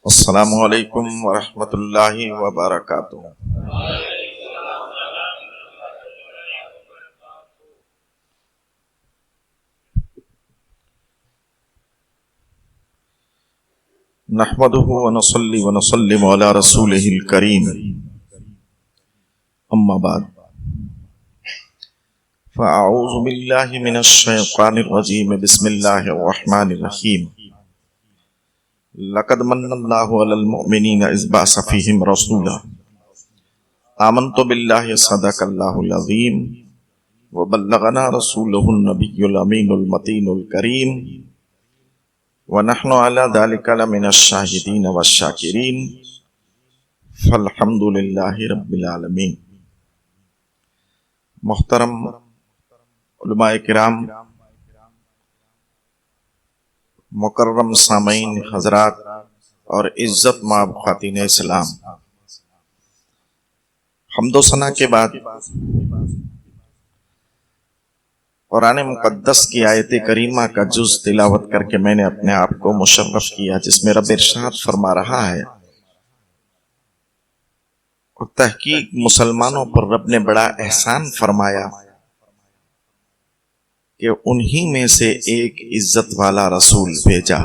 السلام علیکم ورحمۃ اللہ وبرکاتہ۔ نحمده ونصلي ونسلم على رسوله الكريم، اما بعد فاعوذ باللہ من الشیطان الرجیم، بسم اللہ الرحمن الرحیم۔ لقد من اللہ علی المؤمنین اذ بعث فیہم رسولا آمنت باللہ صدق اللہ العظیم وبلغنا رسولہ النبی الامین المتین الکریم ونحن علی ذلک لمن الشاہدین والشاکرین فالحمد للہ رب العالمین۔ محترم علماء کرام، مکرم سامعین حضرات اور عزت مآب خواتین اسلام، حمد و ثنا کے بعد قرآن مقدس کی آیت کریمہ کا جز تلاوت کر کے میں نے اپنے آپ کو مشرف کیا، جس میں رب ارشاد فرما رہا ہے، اور تحقیق مسلمانوں پر رب نے بڑا احسان فرمایا کہ انہی میں سے ایک عزت والا رسول بھیجا۔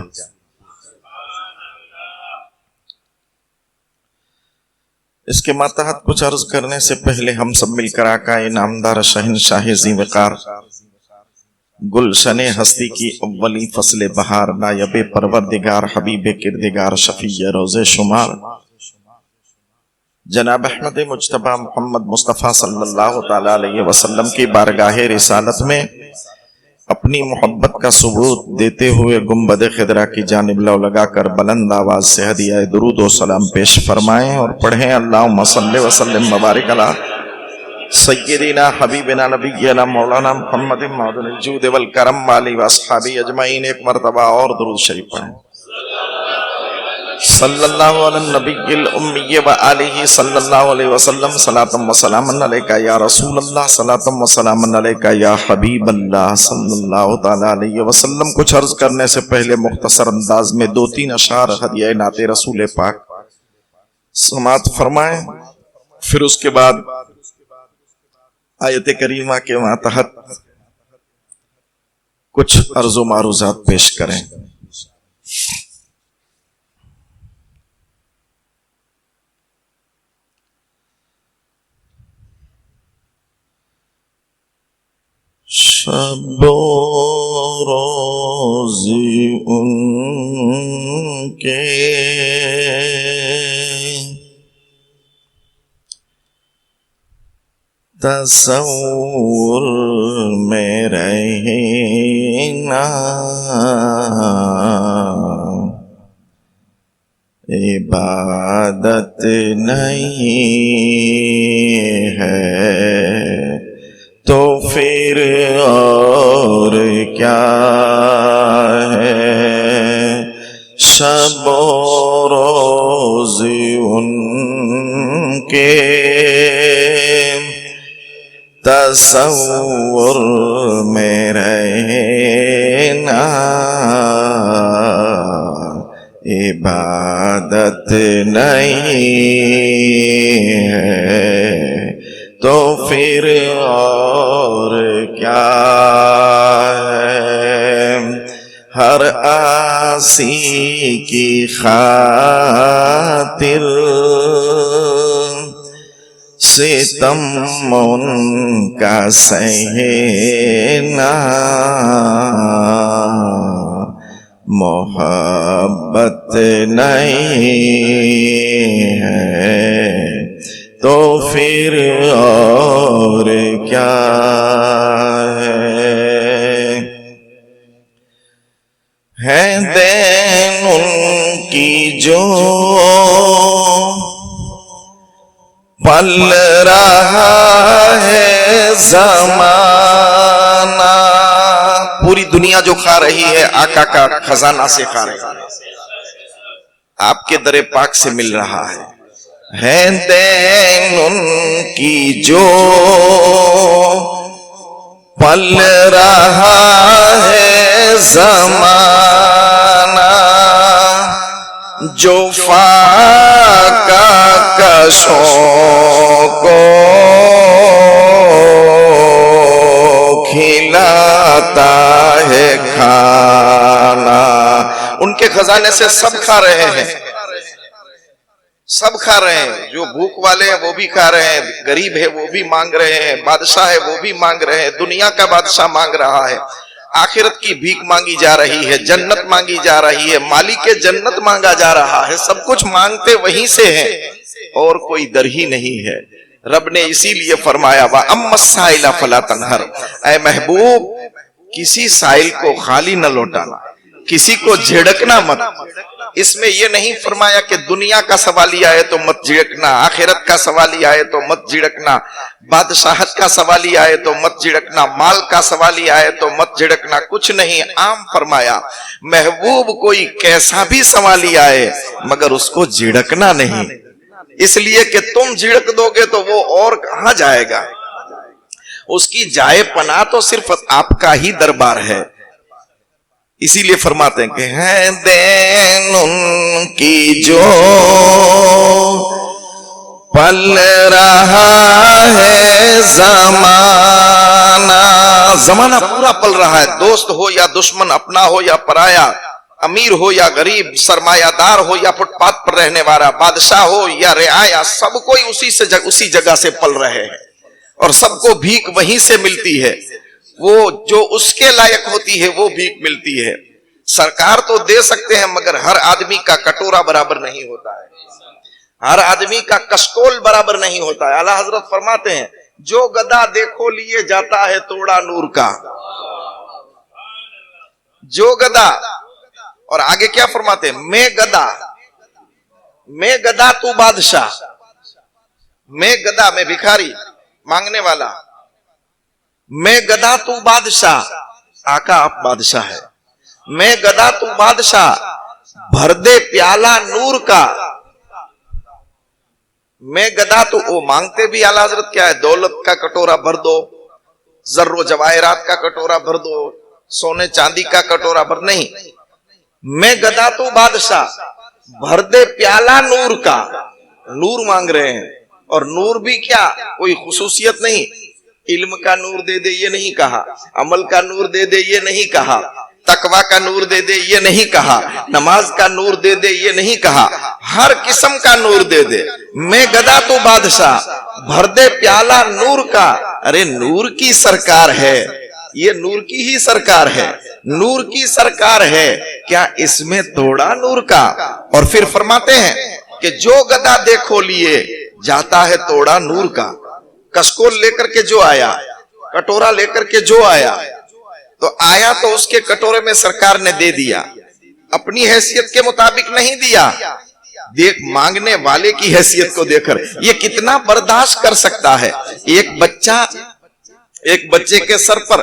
اس کے ماتحت کچھ عرض کرنے سے پہلے ہم سب مل کر آقا نامدار شہنشاہ ذی وقار، گلشن ہستی کی اولی فصل بہار، نائب پروردگار، حبیب کردگار، شفیع روز شمار، جناب احمد مجتبی محمد مصطفیٰ صلی اللہ تعالی علیہ وسلم کی بارگاہ رسالت میں اپنی محبت کا ثبوت دیتے ہوئے گنبد خضرا کی جانب لو لگا کر بلند آواز سے ہدیہ درود و سلام پیش فرمائیں اور پڑھیں، اللہم صلی وسلم مبارک علی سیدنا حبیبنا نبینا مولانا محمد معدن الجود والکرم والی واصحابی اجمعین۔ ایک مرتبہ اور درود شریف پڑھیں، صلی اللہ علی النبی الامی وآلہ صلی اللہ علیہ وسلم، صلاۃ و سلام علیک یا رسول اللہ، صلاۃ و سلام علیک یا حبیب اللہ صلی اللہ تعالی علیہ وسلم۔ کچھ عرض کرنے سے پہلے مختصر انداز میں دو تین اشعار ہدیہ نعت رسول پاک سماعت فرمائیں، پھر اس کے بعد آیت کریمہ کے ماتحت کچھ عرض و معروضات پیش کریں۔ شب و روزی ان کے تصور میں رہنا، عبادت نہیں ہے تو پھر اور کیا ہے؟ شب و روز ان کے تصور میں رہنا، عبادت نہیں ہے تو پھر اور کیا ہے؟ ہر عاصی کی خاطر ستم ان کا سہنا، محبت نہیں ہے تو پھر اور کیا ہے؟ دین ان کی جو پل رہا ہے زمانہ، پوری دنیا جو کھا رہی ہے آقا کا خزانہ سے کھا رہی ہے، آپ کے در پاک سے مل رہا ہے دین ان کی جو پل رہا ہے زمانہ، جو فاقہ کشوں کو کھلاتا ہے کھانا. ان کے خزانے سے سب کھا رہے ہیں، سب کھا رہے ہیں. جو بھوک والے ہیں وہ بھی کھا رہے ہیں، غریب ہے وہ بھی مانگ رہے ہیں، بادشاہ ہے وہ بھی مانگ رہے ہیں. دنیا کا بادشاہ مانگ رہا ہے، آخرت کی بھیک مانگی جا رہی ہے، جنت مانگی جا رہی ہے، مالک جنت مانگا جا رہا ہے. سب کچھ مانگتے وہیں سے ہیں اور کوئی در ہی نہیں ہے. رب نے اسی لیے فرمایا وَأَمَّا السَّائِلَ فَلَا تَنْهَرْ. اے محبوب کسی سائل کو خالی نہ لوٹانا، کسی کو جھڑکنا مت. اس میں یہ نہیں فرمایا کہ دنیا کا سوالی آئے تو مت جھڑکنا، آخرت کا سوالی آئے تو مت جھڑکنا، بادشاہت کا سوالی آئے تو مت جھڑکنا، مال کا سوالی آئے تو مت جھڑکنا. کچھ نہیں، عام فرمایا محبوب کوئی کیسا بھی سوالی آئے مگر اس کو جھڑکنا نہیں، اس لیے کہ تم جھڑک دو گے تو وہ اور کہاں جائے گا. اس کی جائے پناہ تو صرف آپ کا ہی دربار ہے. اسی لیے فرماتے ہیں کہ ہے دین ان کی جو پل رہا ہے زمانہ. زمانہ پورا پل رہا ہے، دوست ہو یا دشمن، اپنا ہو یا پرایا، امیر ہو یا غریب، سرمایہ دار ہو یا فٹ پاتھ پر رہنے والا، بادشاہ ہو یا رعایا، سب کوئی اسی جگہ سے پل رہے ہیں اور سب کو بھیک وہیں سے ملتی ہے. وہ جو اس کے لائق ہوتی ہے وہ بھیک ملتی ہے. سرکار تو دے سکتے ہیں مگر ہر آدمی کا کٹورا برابر نہیں ہوتا ہے، ہر آدمی کا کشکول برابر نہیں ہوتا ہے. اعلیٰ حضرت فرماتے ہیں جو گدا دیکھو لیے جاتا ہے توڑا نور کا، جو گدا. اور آگے کیا فرماتے ہیں؟ میں گدا تو بادشاہ، میں گدا، میں بھکاری مانگنے والا، میں گدا تو بادشاہ، آقا آپ بادشاہ ہے. میں گدا تو بادشاہ، بھر دے پیالہ نور کا. میں گدا تو وہ مانگتے بھی اعلیٰ حضرت کیا ہے؟ دولت کا کٹورا بھر دو، زر و جواہرات کا کٹورا بھر دو، سونے چاندی کا کٹورا بھر. نہیں، میں گدا تو بادشاہ، بھر دے پیالہ نور کا. نور مانگ رہے ہیں، اور نور بھی کیا کوئی خصوصیت نہیں. علم کا نور دے دے یہ نہیں کہا، عمل کا نور دے دے یہ نہیں کہا، تقوی کا نور دے دے یہ نہیں کہا، نماز کا نور دے دے یہ نہیں کہا، ہر قسم کا نور دے دے. میں گدا تو بادشاہ، بھر دے پیالہ نور کا. ارے نور کی سرکار ہے، یہ نور کی ہی سرکار ہے، نور کی سرکار ہے، کیا اس میں توڑا نور کا. اور پھر فرماتے ہیں کہ جو گدا دیکھو لیے جاتا ہے توڑا نور کا. کشکول لے کر کے جو آیا، کٹورا لے کر کے جو آیا، تو آیا تو اس کے کٹورے میں سرکار نے دے دیا، اپنی حیثیت کے مطابق نہیں دیا. دیکھ مانگنے والے کی حیثیت کو دیکھ کر یہ کتنا برداشت کر سکتا ہے. ایک بچے کے سر پر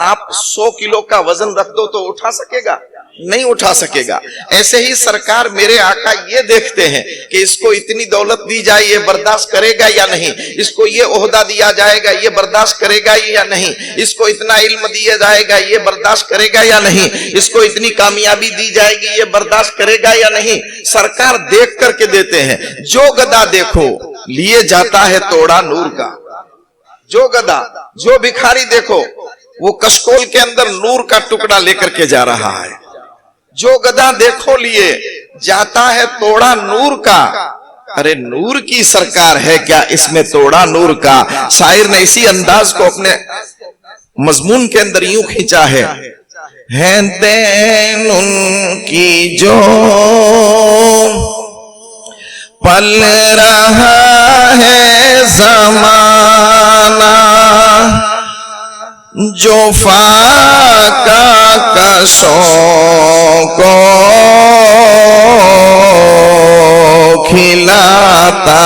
آپ 100 کلو کا وزن رکھ دو تو اٹھا سکے گا؟ نہیں اٹھا سکے گا. ایسے ہی سرکار میرے آقا یہ دیکھتے ہیں کہ اس کو اتنی دولت دی جائے یہ برداشت کرے گا یا نہیں، اس کو یہ عہدہ دیا جائے گا یہ برداشت کرے گا یا نہیں، اس کو اتنا علم دیا جائے گا یہ برداشت کرے گا یا نہیں، اس کو اتنی کامیابی دی جائے گی یہ برداشت کرے گا یا نہیں. سرکار دیکھ کر کے دیتے ہیں. جو گدا دیکھو لیے جاتا ہے توڑا نور کا. جو گدا، جو بھکاری دیکھو وہ کشکول کے اندر نور کا ٹکڑا لے کر کے جا رہا ہے. جو گدا دیکھو لیے جاتا ہے توڑا نور کا. ارے نور کی سرکار ہے، کیا اس میں توڑا نور کا. شاعر نے اسی انداز کو اپنے مضمون کے اندر یوں کھینچا ہے دین ان کی جو پل رہا ہے زمانہ، جو فاقہ کشوں کو کھلاتا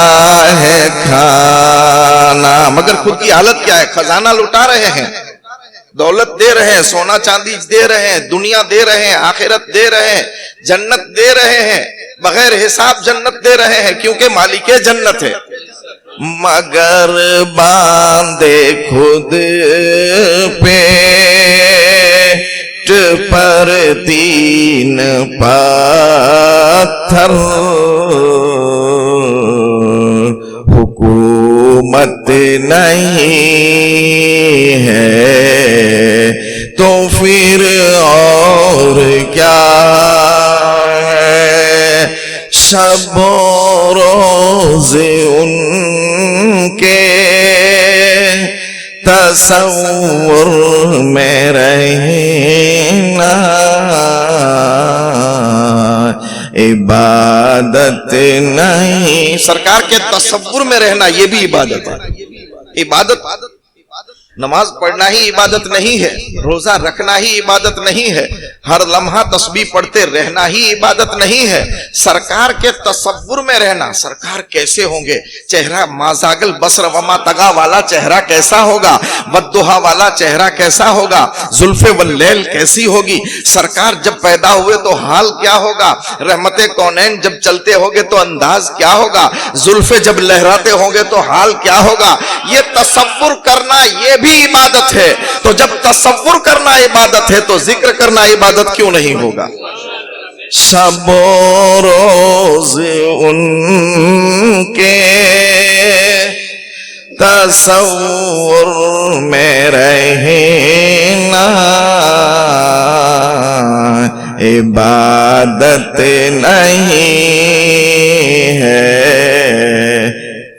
ہے کھانا. مگر خود کی حالت کیا ہے؟ خزانہ لٹا رہے ہیں، دولت دے رہے ہیں، سونا چاندی دے رہے ہیں، دنیا دے رہے ہیں، آخرت دے رہے ہیں، جنت دے رہے ہیں، بغیر حساب جنت دے رہے ہیں کیونکہ مالک جنت ہے. مگر باندھے خود پہ پیٹ پر 3 پتھر، حکومت نہیں ہے تو پھر اور کیا ہے؟ شب و روز ان کے تصور میں رہنا عبادت نہیں۔ سرکار کے تصور میں رہنا یہ بھی عبادت ہے۔ عبادت نماز پڑھنا ہی عبادت نہیں ہے، روزہ رکھنا ہی عبادت نہیں ہے، ہر لمحہ تسبیح پڑھتے رہنا ہی عبادت نہیں ہے۔ سرکار کے تصور میں رہنا، سرکار کیسے ہوں گے، چہرہ مازاگل بصر وما طغا والا چہرہ کیسا ہوگا، والضحیٰ والا چہرہ کیسا ہوگا، زلف واللیل کیسی ہوگی، سرکار جب پیدا ہوئے تو حال کیا ہوگا، رحمت کونین جب چلتے ہوگے تو انداز کیا ہوگا، زلف جب لہراتے ہوں گے تو حال کیا ہوگا۔ یہ تصور کرنا یہ بھی عبادت ہے۔ تو جب تصور کرنا عبادت ہے تو ذکر کرنا عبادت کیوں نہیں ہوگا؟ شب و روز ان کے تصور میں رہنا عبادت نہیں ہے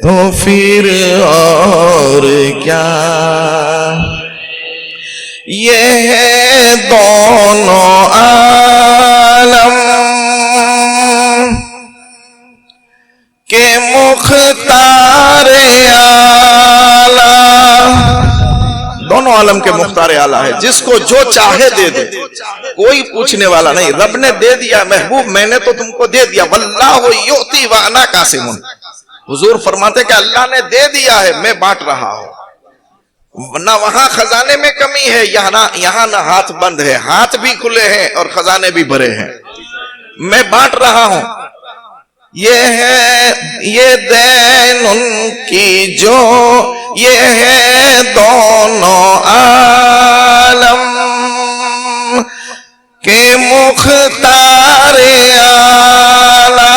تو پھر اور کیا؟ یہ ہے دونوں عالم کے مختار اعلیٰ، دونوں عالم کے مختار اعلیٰ ہے، جس کو جو چاہے دے دے، کوئی پوچھنے والا نہیں۔ رب نے دے دیا محبوب، میں نے تو تم کو دے دیا، واللہ یؤتی وانا قاسم۔ حضور فرماتے کہ اللہ نے دے دیا ہے، میں بانٹ رہا ہوں، نہ وہاں خزانے میں کمی ہے، یہاں نہ ہاتھ بند ہے، ہاتھ بھی کھلے ہیں اور خزانے بھی بھرے ہیں، میں بانٹ رہا ہوں۔ یہ ہے یہ دین ان کی جو، یہ ہے دونوں عالم کے مختار اعلیٰ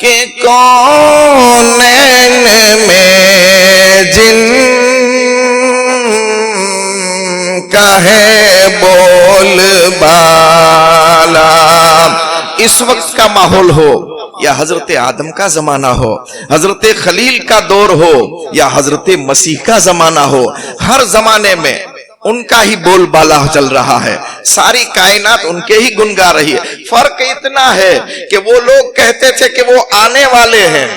کہ کونین میں جن کا ہے بول بالا۔ اس وقت کا ماحول ہو یا حضرت آدم کا زمانہ ہو، حضرت خلیل کا دور ہو یا حضرت مسیح کا زمانہ ہو، ہر زمانے میں ان کا ہی بول بالا چل رہا ہے، ساری کائنات ان کے ہی گن گا رہی ہے۔ فرق اتنا ہے کہ وہ لوگ کہتے تھے کہ وہ آنے والے ہیں،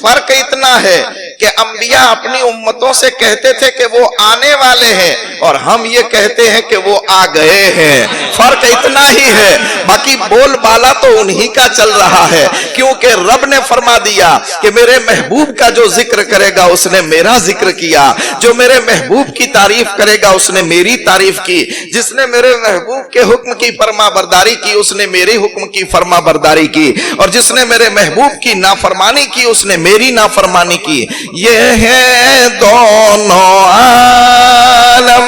فرق اتنا ہے کہ انبیاء اپنی امتوں سے کہتے تھے کہ وہ آنے والے ہیں، اور ہم یہ کہتے ہیں کہ وہ آ گئے ہیں۔ فرق اتنا ہی ہے، باقی بول بالا تو انہی کا چل رہا ہے، کیونکہ رب نے فرما دیا کہ میرے محبوب کا جو ذکر کرے گا اس نے میرا ذکر کیا، جو میرے محبوب کی تعریف کرے گا اس نے میری تعریف کی، جس نے میرے محبوب کے حکم کی فرما برداری کی اس نے میری حکم کی فرما برداری کی، اور جس نے میرے محبوب کی نافرمانی کی اس نے میری نافرمانی کی۔ یہ ہے دونوں عالم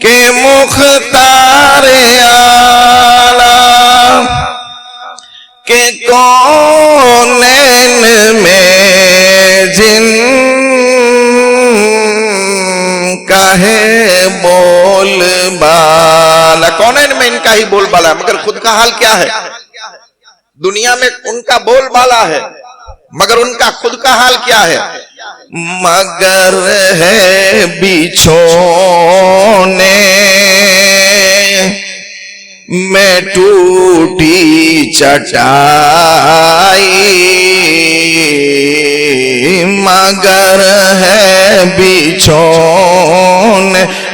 کے مختار اعلیٰ کہ کونین میں جن کا ہے بول بالا۔ کونین میں ان کا ہی بول بالا ہے، مگر خود کا حال کیا ہے؟ دنیا میں ان کا بول بالا ہے مگر ان کا خود کا حال کیا ہے؟ مگر ہے بچھونے میں ٹوٹی چٹائی، مگر ہے بچھونے۔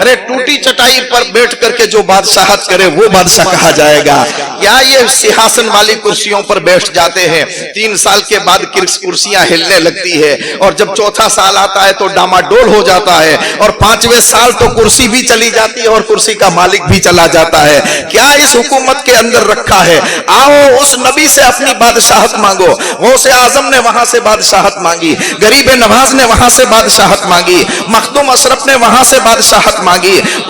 ارے ٹوٹی چٹائی پر بیٹھ کر کے جو بادشاہت کرے وہ بادشاہ کہا جائے گا، یا یہ سیاہسن والی کرسیوں پر بیٹھ جاتے ہیں، 3 سال کے بعد کرسیاں ہلنے لگتی ہے، اور جب 4تھا سال آتا ہے تو ڈاما ڈول ہو جاتا ہے، اور 5ویں سال تو کرسی بھی چلی جاتی ہے اور کرسی کا مالک بھی چلا جاتا ہے۔ کیا اس حکومت کے اندر رکھا ہے؟ آؤ اس نبی سے اپنی بادشاہت مانگو۔ غوث اعظم نے وہاں سے بادشاہت مانگی، غریب نواز نے وہاں سے بادشاہت مانگی، مخدوم اشرف نے وہاں سے بادشاہت مانگی،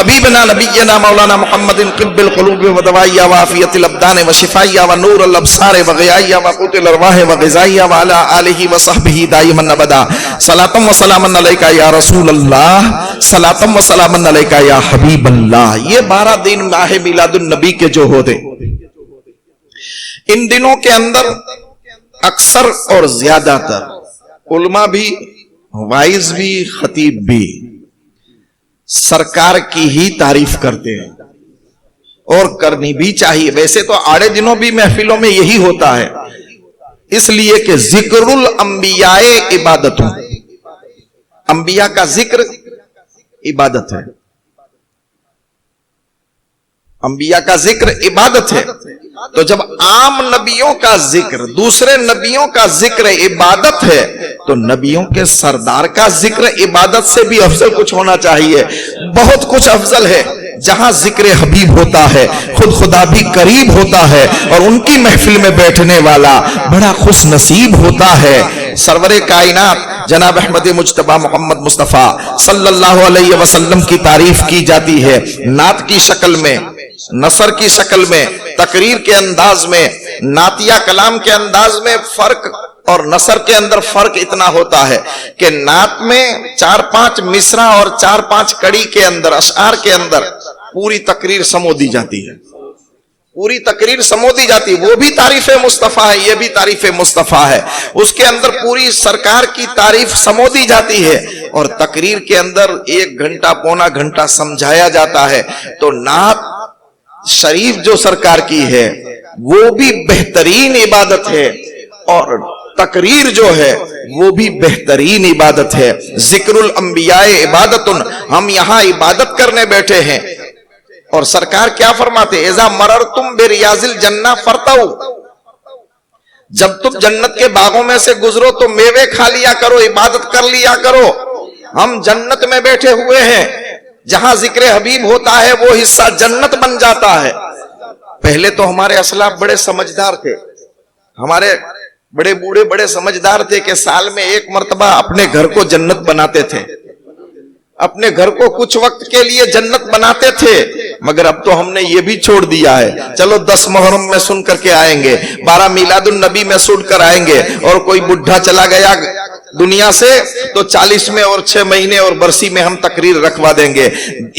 حبیبنا نبینا مولانا محمد طب القلوب و دوائیا و عافیت الابدان و شفائیا و نور الابصار و غیائیا و قوت الارواح و غذائیا و علی آلہ و صحبہ دائما ابدا صلاۃ و سلام علیکہ یا رسول اللہ صلاۃ و سلام علیکہ یا حبیب اللہ. یہ 12 دن ماہ میلاد النبی کے جو ہوتے، ان دنوں کے اندر اکثر اور زیادہ تر علماء بھی، وائز بھی، خطیب بھی سرکار کی ہی تعریف کرتے ہیں، اور کرنی بھی چاہیے. ویسے تو آڑے دنوں بھی محفلوں میں یہی ہوتا ہے، اس لیے کہ ذکر الانبیاء عبادت، انبیاء کا ذکر عبادت ہے، انبیاء کا ذکر عبادت ہے. تو جب عام نبیوں کا ذکر، دوسرے نبیوں کا ذکر عبادت ہے، تو نبیوں کے سردار کا ذکر عبادت سے بھی افضل کچھ ہونا چاہیے. بہت کچھ افضل ہے. جہاں ذکر حبیب ہوتا ہے خود خدا بھی قریب ہوتا ہے، اور ان کی محفل میں بیٹھنے والا بڑا خوش نصیب ہوتا ہے. سرور کائنات جناب احمد مجتبی محمد مصطفیٰ صلی اللہ علیہ وسلم کی تعریف کی جاتی ہے، نعت کی شکل میں، نثر کی شکل میں، تقریر کے انداز میں، نعتیہ کلام کے انداز میں. فرق اور نثر کے اندر فرق اتنا ہوتا ہے کہ نعت میں 4-5 مصرع اور 4-5 کڑی کے اندر، اشعار کے اندر پوری تقریر سمو دی جاتی ہے، پوری تقریر سمو دی جاتی ہے. وہ بھی تعریف مصطفیٰ ہے، یہ بھی تعریف مصطفیٰ ہے. اس کے اندر پوری سرکار کی تعریف سمو دی جاتی ہے، اور تقریر کے اندر 1 گھنٹہ پونا گھنٹہ سمجھایا جاتا ہے. تو نعت شریف جو سرکار کی ہے وہ بھی بہترین عبادت ہے، اور تقریر جو ہے وہ بھی بہترین عبادت ہے. ذکر الانبیاء عبادت، ہم یہاں عبادت کرنے بیٹھے ہیں. اور سرکار کیا فرماتے؟ اذا مررتم بریاض الجنہ فرتعوا، جب تم جنت کے باغوں میں سے گزرو تو میوے کھا لیا کرو، عبادت کر لیا کرو. ہم جنت میں بیٹھے ہوئے ہیں، جہاں ذکر حبیب ہوتا ہے وہ حصہ جنت بن جاتا ہے. پہلے تو ہمارے اسلاف بڑے سمجھدار تھے، ہمارے بڑے بوڑھے بڑے سمجھدار تھے کہ سال میں 1 مرتبہ اپنے گھر کو جنت بناتے تھے، اپنے گھر کو کچھ وقت کے لیے جنت بناتے تھے. مگر اب تو ہم نے یہ بھی چھوڑ دیا ہے، چلو 10 محرم میں سن کر کے آئیں گے، 12 میلاد النبی میں سن کر آئیں گے، اور کوئی بڈھا چلا گیا دنیا سے تو 40 میں اور 6 مہینے اور برسی میں ہم تقریر رکھوا دیں گے.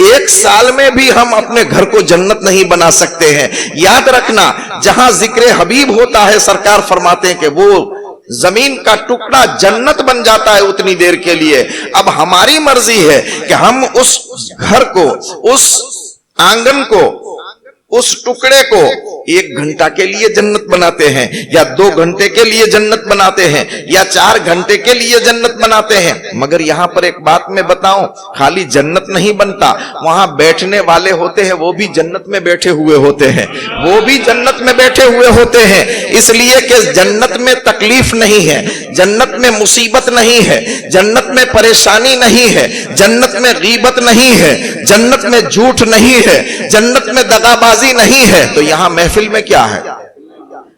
1 سال میں بھی ہم اپنے گھر کو جنت نہیں بنا سکتے ہیں. یاد رکھنا، جہاں ذکر حبیب ہوتا ہے سرکار فرماتے ہیں کہ وہ زمین کا ٹکڑا جنت بن جاتا ہے اتنی دیر کے لیے. اب ہماری مرضی ہے کہ ہم اس گھر کو، اس آنگن کو، اس ٹکڑے کو 1 گھنٹہ کے لیے جنت بناتے ہیں، یا 2 گھنٹے کے لیے جنت بناتے ہیں، یا 4 گھنٹے کے لیے جنت بناتے ہیں. مگر یہاں پر ایک بات میں بتاؤں، خالی جنت نہیں بنتا، وہاں بیٹھنے والے ہوتے ہیں وہ بھی جنت میں بیٹھے ہوئے ہوتے ہیں، وہ بھی جنت میں بیٹھے ہوئے ہوتے ہیں. اس لیے کہ جنت میں تکلیف نہیں ہے، جنت میں مصیبت نہیں ہے، جنت میں پریشانی نہیں ہے، جنت میں غیبت نہیں ہے، جنت میں جھوٹ نہیں ہے، جنت میں دغابازی نہیں ہے. تو یہاں محفل میں کیا ہے؟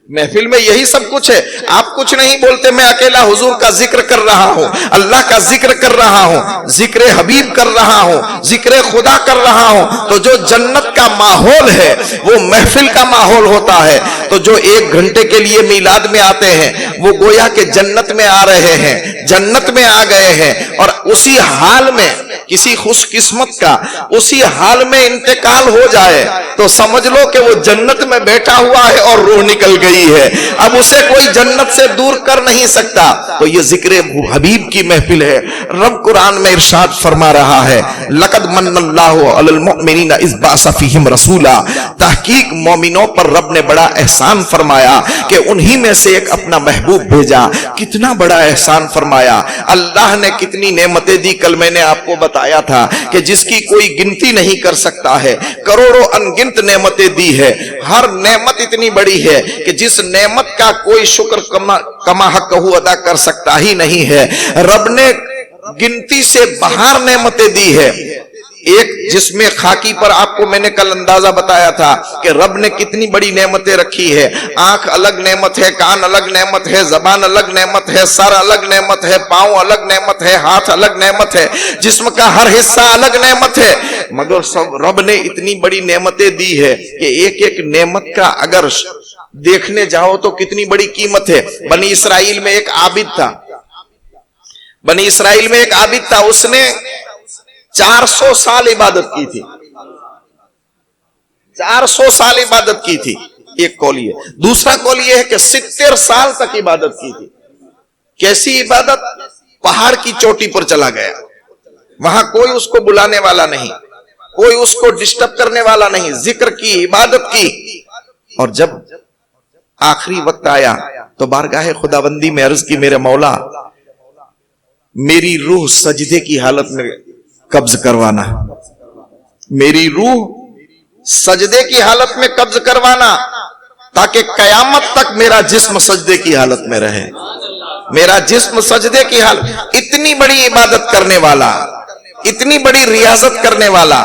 محفل میں یہی سب کچھ ہے. آپ کچھ نہیں بولتے، میں اکیلا حضور کا ذکر کر رہا ہوں، اللہ کا ذکر کر رہا ہوں، ذکر حبیب کر رہا ہوں، ذکر خدا کر رہا ہوں. تو جو جنت کا ماحول ہے وہ محفل کا ماحول ہوتا ہے. تو جو 1 گھنٹے کے لیے میلاد میں آتے ہیں وہ گویا کہ جنت میں آ رہے ہیں، جنت میں آ گئے ہیں. اور اسی حال میں کسی خوش قسمت کا اسی حال میں انتقال ہو جائے تو سمجھ لو کہ وہ جنت میں بیٹھا ہوا ہے اور روح نکل گئی ہے. اب اسے کوئی جنت سے دور کر نہیں سکتا. تو یہ ذکر حبیب کی محفل ہے. رب قرآن میں ارشاد فرما رہا ہے، لقد من اللہ علی المؤمنین اذ بعث فیہم رسولا. تحقیق مومنوں پر رب نے بڑا احسان فرمایا کہ انہی میں سے ایک اپنا محبوب بھیجا. کتنا بڑا احسان فرمایا. اللہ نے کتنی نعمتیں دی. کل میں نے آپ کو بتایا تھا کہ جس کی کوئی گنتی نہیں کر سکتا ہے، کروڑوں انگنت نعمتیں دی ہے. ہر نعمت اتنی بڑی ہے کہ جس نعمت کا کوئی شکر کما حق ادا کر سکتا ہی نہیں ہے. رب نے گنتی سے باہر نعمتیں دی ہے. ایک جس میں خاکی پر آپ کو میں نے کل اندازہ بتایا تھا کہ رب نے کتنی بڑی نعمتیں رکھی ہے. آنکھ الگ نعمت ہے، کان الگ نعمت ہے، زبان الگ نعمت ہے، سر الگ نعمت ہے، پاؤں الگ نعمت ہے، ہاتھ الگ نعمت ہے، جسم کا ہر حصہ الگ نعمت ہے. مگر سب رب نے اتنی بڑی نعمتیں دی ہے کہ ایک ایک نعمت کا اگر دیکھنے جاؤ تو کتنی بڑی قیمت ہے. بنی اسرائیل میں ایک عابد تھا, بنی اسرائیل میں ایک عابد تھا, اس نے 400 سال عبادت کی تھی, 400 سال عبادت کی تھی. ایک قول یہ ہے. دوسرا قول یہ ہے کہ 70 سال تک عبادت کی تھی. کیسی عبادت؟ پہاڑ کی چوٹی پر چلا گیا, وہاں کوئی اس کو بلانے والا نہیں, کوئی اس کو ڈسٹرب کرنے والا نہیں, ذکر کی, عبادت کی. اور جب آخری وقت آیا تو بارگاہ خداوندی میں عرض کی, میرے مولا میری روح سجدے کی حالت میں قبض کروانا, میری روح سجدے کی حالت میں قبض کروانا, تاکہ قیامت تک میرا جسم سجدے کی حالت میں رہے, میرا جسم سجدے کی حالت. اتنی بڑی عبادت کرنے والا, اتنی بڑی ریاضت کرنے والا.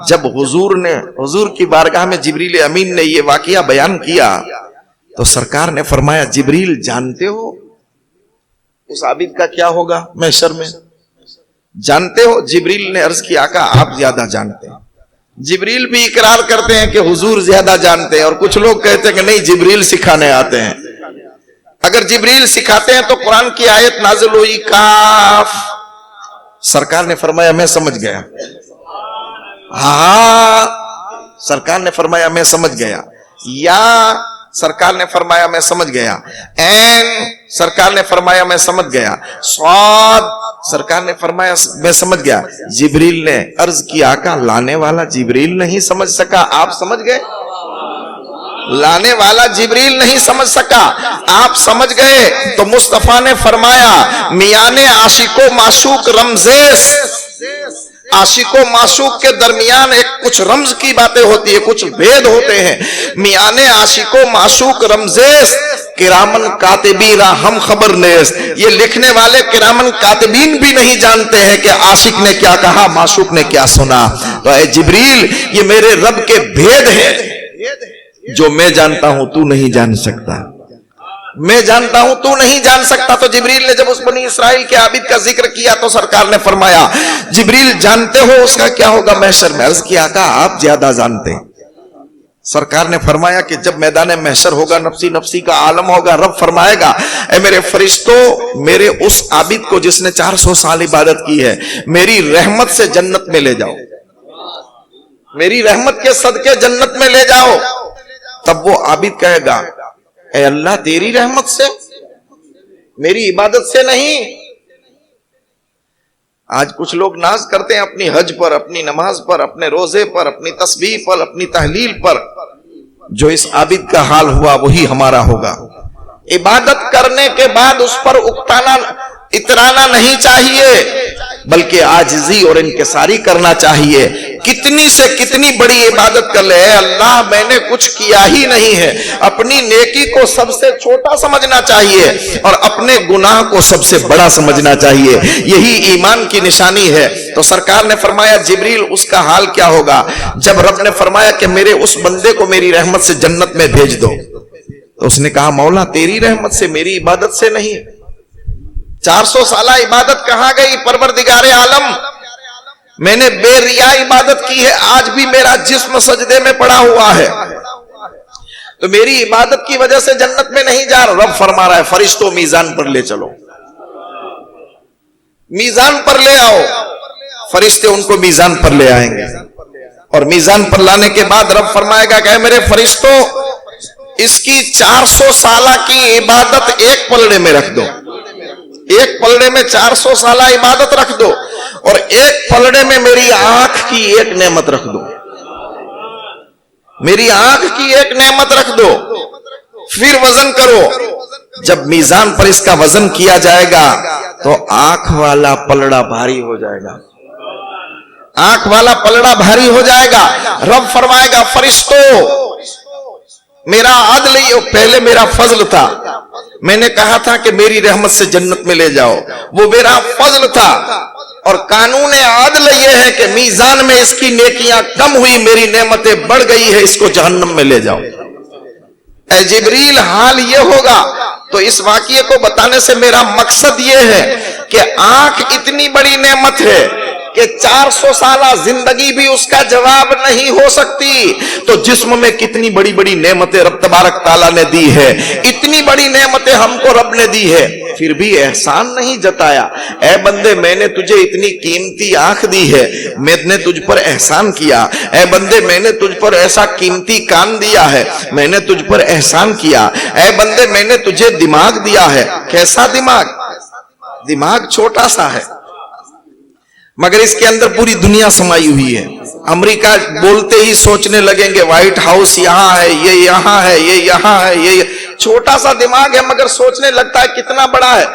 جب حضور کی بارگاہ میں جبریل امین نے یہ واقعہ بیان کیا تو سرکار نے فرمایا, جبریل جانتے ہو اس عابد کا کیا ہوگا محشر میں؟ جانتے ہو؟ جبریل نے عرض کی, آقا آپ زیادہ جانتے ہیں. جبریل بھی اقرار کرتے ہیں کہ حضور زیادہ جانتے ہیں, اور کچھ لوگ کہتے ہیں کہ نہیں جبریل سکھانے آتے ہیں. اگر جبریل سکھاتے ہیں تو قرآن کی آیت نازل ہوئی کاف. سرکار نے فرمایا میں سمجھ گیا. ہاں سرکار نے فرمایا میں سمجھ گیا. یا سرکار نے فرمایا میں سمجھ گیا. این سرکار نے فرمایا میں سمجھ گیا. صاد سرکار نے فرمایا میں سمجھ گیا. جبریل نے عرض کی, آقا لانے والا جبریل نہیں سمجھ سکا, آپ سمجھ گئے؟ لانے والا جبریل نہیں سمجھ سکا, آپ سمجھ گئے. تو مصطفیٰ نے فرمایا, میان عاشق و معشوق رمزیس, عاشق و معشوق کے درمیان ایک کچھ رمز کی باتیں ہوتی ہے, کچھ بھید ہوتے ہیں. میان عاشق و معشوق رمزیس, کرامن کاتبین ہم خبر نیس. یہ لکھنے والے کرامن کاتبین بھی نہیں جانتے ہیں کہ عاشق نے کیا کہا, معشوق نے کیا سنا. تو اے جبریل یہ میرے رب کے بھید ہیں جو میں جانتا ہوں تو نہیں جان سکتا, میں جانتا ہوں تو نہیں جان سکتا. تو جبریل نے جب اس بنی اسرائیل کے عابد کا ذکر کیا تو سرکار نے فرمایا, جبریل جانتے ہو اس کا کیا ہوگا محشر میں؟ عرض کیا, آقا آپ زیادہ جانتے ہیں. سرکار نے فرمایا کہ جب میدان محشر ہوگا, نفسی نفسی کا عالم ہوگا, رب فرمائے گا, اے میرے فرشتوں میرے اس عابد کو جس نے 400 سال عبادت کی ہے میری رحمت سے جنت میں لے جاؤ, میری رحمت کے صدقے جنت میں لے جاؤ. تب وہ عابد کہے گا, اے اللہ تیری رحمت سے, میری عبادت سے نہیں. آج کچھ لوگ ناز کرتے ہیں اپنی حج پر, اپنی نماز پر, اپنے روزے پر, اپنی تسبیح پر, اپنی تحلیل پر. جو اس عابد کا حال ہوا وہی ہمارا ہوگا. عبادت کرنے کے بعد اس پر اکتانا اترانا نہیں چاہیے, بلکہ عاجزی اور انکساری کرنا چاہیے. کتنی سے کتنی بڑی عبادت کر لے, اے اللہ میں نے کچھ کیا ہی نہیں ہے. اپنی نیکی کو سب سے چھوٹا سمجھنا چاہیے اور اپنے گناہ کو سب سے بڑا سمجھنا چاہیے. یہی ایمان کی نشانی ہے. تو سرکار نے فرمایا, جبریل اس کا حال کیا ہوگا؟ جب رب نے فرمایا کہ میرے اس بندے کو میری رحمت سے جنت میں بھیج دو, تو اس نے کہا, مولا تیری رحمت سے, میری عبادت سے نہیں. 400 سالہ عبادت کہاں گئی؟ پروردگار عالم میں نے بے ریا عبادت کی ہے, آج بھی میرا جسم سجدے میں پڑا ہوا ہے, تو میری عبادت کی وجہ سے جنت میں نہیں جا رہا. رب فرما رہا ہے, فرشتوں میزان پر لے چلو, میزان پر لے آؤ. فرشتے ان کو میزان پر لے آئیں گے, اور میزان پر لانے کے بعد رب فرمائے گا کہ میرے فرشتوں اس کی 400 سالہ کی عبادت ایک پلڑے میں رکھ دو, ایک پلڑے میں 400 سالہ عبادت رکھ دو, اور ایک پلڑے میں میری آنکھ کی ایک نعمت رکھ دو, میری آنکھ کی ایک نعمت رکھ دو. پھر وزن کرو. جب میزان پر اس کا وزن کیا جائے گا تو آنکھ والا پلڑا بھاری ہو جائے گا, آنکھ والا پلڑا بھاری ہو جائے گا. رب فرمائے گا, فرشتوں میرا عدل ہی پہلے میرا فضل تھا, میں نے کہا تھا کہ میری رحمت سے جنت میں لے جاؤ, وہ میرا فضل تھا, اور قانون عدل یہ ہے کہ میزان میں اس کی نیکیاں کم ہوئی, میری نعمتیں بڑھ گئی ہے, اس کو جہنم میں لے جاؤ. اے جبریل حال یہ ہوگا. تو اس واقعے کو بتانے سے میرا مقصد یہ ہے کہ آنکھ اتنی بڑی نعمت ہے, کہ 400 سالہ زندگی بھی اس کا جواب نہیں ہو سکتی. تو جسم میں کتنی بڑی بڑی نعمتیں رب تبارک تعالیٰ نے دی ہے, اتنی بڑی نعمتیں ہم کو رب نے دی ہے, پھر بھی احسان نہیں جتایا. اے بندے میں نے تجھے اتنی قیمتی آنکھ دی ہے, میں نے تجھ پر احسان کیا. اے بندے میں نے تجھ پر ایسا قیمتی کان دیا ہے, میں نے تجھ پر احسان کیا. اے بندے میں نے تجھے دماغ دیا ہے. کیسا دماغ؟ دماغ چھوٹا سا ہے مگر اس کے اندر پوری دنیا سمائی ہوئی ہے. امریکہ بولتے ہی سوچنے لگیں گے وائٹ ہاؤس یہاں ہے, یہ یہاں ہے, یہ یہاں ہے. یہ چھوٹا سا دماغ ہے مگر سوچنے لگتا ہے کتنا بڑا ہے.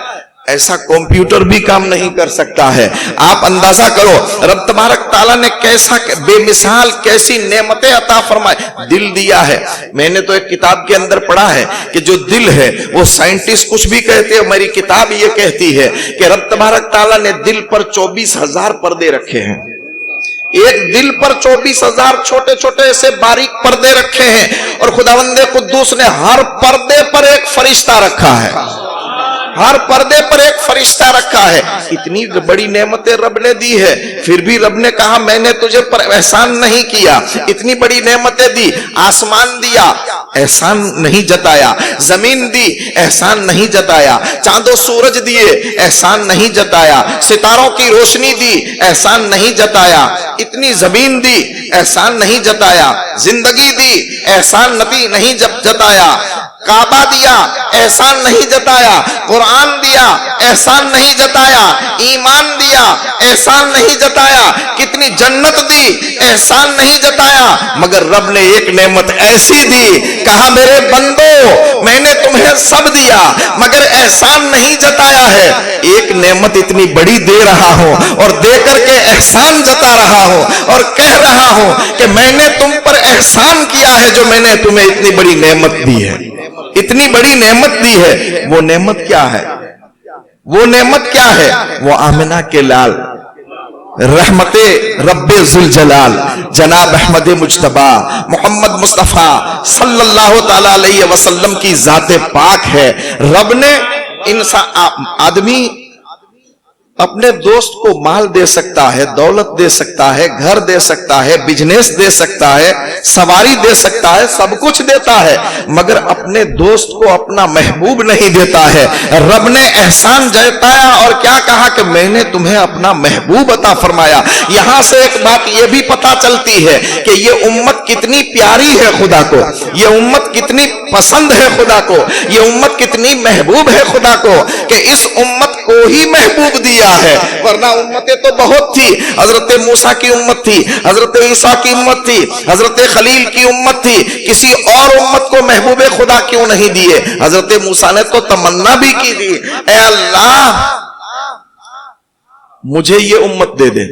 ایسا کمپیوٹر بھی کام نہیں کر سکتا ہے. آپ اندازہ کرو رب تبارک تعالیٰ نے کیسا بے مثال کیسی نعمتیں عطا فرمائے. دل دیا ہے. میں نے تو ایک کتاب کے اندر پڑھا ہے کہ جو دل ہے وہ سائنٹسٹ کچھ بھی کہتے ہیں, میری کتاب یہ کہتی ہے کہ رب تبارک تعالیٰ نے دل پر 24,000 پردے رکھے ہیں. ایک دل پر 24,000 چھوٹے چھوٹے ایسے باریک پردے رکھے ہیں, اور خداوند قدوس نے ہر پردے پر ایک فرشتہ رکھا ہے. ہر پردے پر ایک فرشتہ رکھا ہے. اتنی بڑی نعمتیں رب نے دی ہے, پھر بھی رب نے کہا میں نے تجھے پر احسان نہیں کیا. اتنی بڑی نعمتیں دی, آسمان دیا, احسان نہیں جتایا. زمین دی, احسان نہیں جتایا. چاند و سورج دیے, احسان نہیں جتایا. ستاروں کی روشنی دی, احسان نہیں جتایا. اتنی زمین دی, احسان نہیں جتایا. زندگی دی, احسان نہیں جتایا. کعبہ دیا, احسان نہیں جتایا. قرآن دیا, احسان نہیں جتایا. ایمان دیا, احسان نہیں جتایا. کتنی جنت دی, احسان نہیں جتایا. مگر رب نے ایک نعمت ایسی دی, کہا میرے بندو میں نے تمہیں سب دیا مگر احسان نہیں جتایا ہے. ایک نعمت اتنی بڑی دے رہا ہوں اور دے کر کے احسان جتا رہا ہوں اور کہہ رہا ہوں کہ میں نے تم پر احسان کیا ہے جو میں نے تمہیں اتنی بڑی نعمت دی ہے. اتنی بڑی نعمت دی ہے. وہ نعمت کیا ہے؟ وہ نعمت کیا ہے؟ وہ آمنہ کے لال رحمت رب ذوالجلال جناب احمد مجتبی محمد مصطفیٰ صلی اللہ تعالی علیہ وسلم کی ذات پاک ہے. رب نے آدمی اپنے دوست کو مال دے سکتا ہے, دولت دے سکتا ہے, گھر دے سکتا ہے, بزنس دے سکتا ہے, سواری دے سکتا ہے, سب کچھ دیتا ہے, مگر اپنے دوست کو اپنا محبوب نہیں دیتا ہے. رب نے احسان جتایا اور کیا کہا کہ میں نے تمہیں اپنا محبوب عطا فرمایا. یہاں سے ایک بات یہ بھی پتا چلتی ہے کہ یہ امت کتنی پیاری ہے خدا کو, یہ امت کتنی پسند ہے خدا کو, یہ امت کتنی محبوب ہے خدا کو, کہ اس امت کو ہی محبوب دیا ہے. ورنہ امتیں تو بہت تھی. حضرت موسیٰ کی امت تھی, حضرت عیسیٰ کی امت تھی, حضرت خلیل کی امت تھی. کسی اور امت کو محبوب خدا کیوں نہیں دیے؟ حضرت موسیٰ نے تو تمنا بھی کی تھی, اے اللہ مجھے یہ امت دے دے,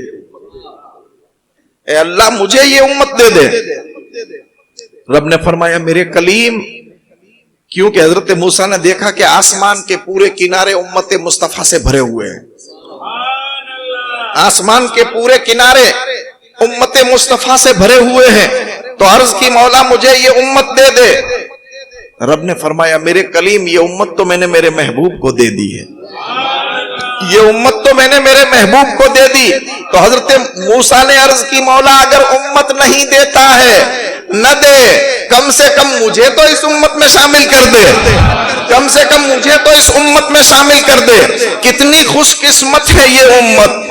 اے اللہ مجھے یہ امت دے دے. رب نے فرمایا میرے کلیم, کیونکہ حضرت موسیٰ نے دیکھا کہ آسمان کے پورے کنارے امت مصطفیٰ سے بھرے ہوئے ہیں. آسمان کے پورے کنارے امت مصطفیٰ سے بھرے ہوئے ہیں, تو عرض کی مولا مجھے یہ امت دے دے. رب نے فرمایا میرے کلیم یہ امت تو میں نے میرے محبوب کو دے دی ہے, یہ امت تو میں نے میرے محبوب کو دے دی. تو حضرت موسیٰ نے عرض کی مولا اگر امت نہیں دیتا ہے نہ دے, کم سے کم مجھے تو اس امت میں شامل کر دے, کم سے کم مجھے تو اس امت میں شامل کر دے. کتنی خوش قسمت ہے یہ امت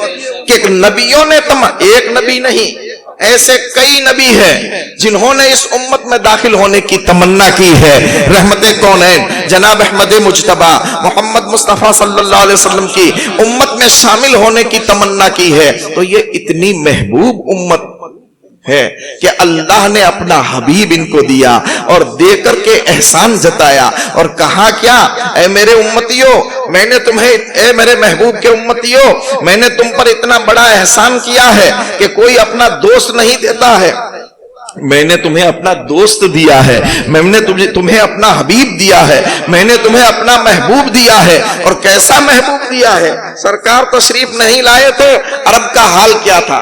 کہ نبیوں نے ایک نبی نہیں ایسے کئی نبی ہیں جنہوں نے اس امت میں داخل ہونے کی تمنا کی ہے. رحمت کونین جناب احمد مجتبی محمد مصطفیٰ صلی اللہ علیہ وسلم کی امت میں شامل ہونے کی تمنا کی ہے. تو یہ اتنی محبوب امت ہے کہ اللہ نے اپنا حبیب ان کو دیا اور دے کر کے احسان جتایا اور کہا کیا, اے میرے امتیوں میں نے تمہیں, اے میرے محبوب کے امتیوں میں نے تم پر اتنا بڑا احسان کیا ہے کہ کوئی اپنا دوست نہیں دیتا ہے, میں نے تمہیں اپنا دوست دیا ہے, میں نے تمہیں اپنا حبیب دیا ہے, میں نے تمہیں اپنا محبوب دیا ہے. اور کیسا محبوب دیا ہے؟ سرکار تشریف نہیں لائے تو عرب کا حال کیا تھا,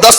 10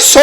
100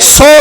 100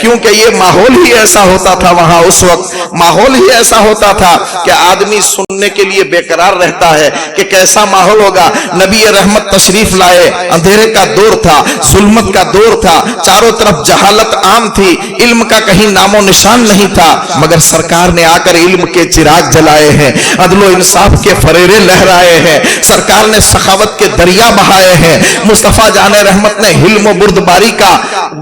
کیونکہ یہ ماحول ہی ایسا ہوتا تھا وہاں اس وقت، ماحول ہی ایسا ہوتا تھا کہ آدمی سننے کے لیے بے قرار رہتا ہے کہ کیسا ماحول ہوگا۔ نبی رحمت تشریف لائے، اندھیرے کا دور تھا، ظلمت کا دور تھا، چاروں طرف جہالت عام تھی، علم کا کہیں نام و نشان نہیں تھا، مگر سرکار نے آ کر علم کے چراغ جلائے ہیں، عدل و انصاف کے فریرے لہرائے ہیں، سرکار نے سخاوت کے دریا بہائے ہیں، مصطفیٰ جان رحمت نے حلم و بردباری کا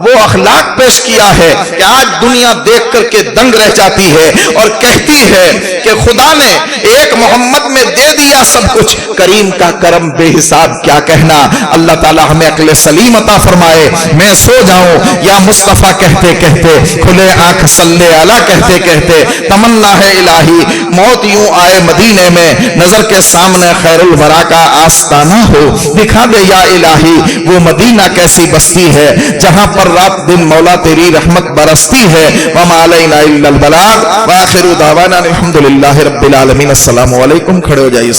وہ اخلاق پیش کیا ہے کہ آج دنیا دیکھ کر کے دنگ رہ جاتی ہے اور کہتی ہے کہ خدا نے ایک محمد میں دے دیا سب کچھ، کریم کا کرم بے حساب کیا کہنا۔ اللہ تعالی ہمیں عقل سلیم عطا فرمائے۔ میں سو جاؤں یا مصطفیٰ کہتے کہتے، کھلے آنکھ صلی علی کہتے کہتے، تمنا ہے الہی موت یوں آئے مدینے میں، نظر کے سامنے خیر الورا کا آستانہ ہو، دکھا دے یا الہی وہ مدینہ کیسی بستی ہے جہاں پر رات دن مولا تیری رحمت برستی ہے۔ وما علینا الا البلاغ، وآخر دعوانا الحمدللہ رب العالمین۔ السلام علیکم، کھڑے ہو جائیے۔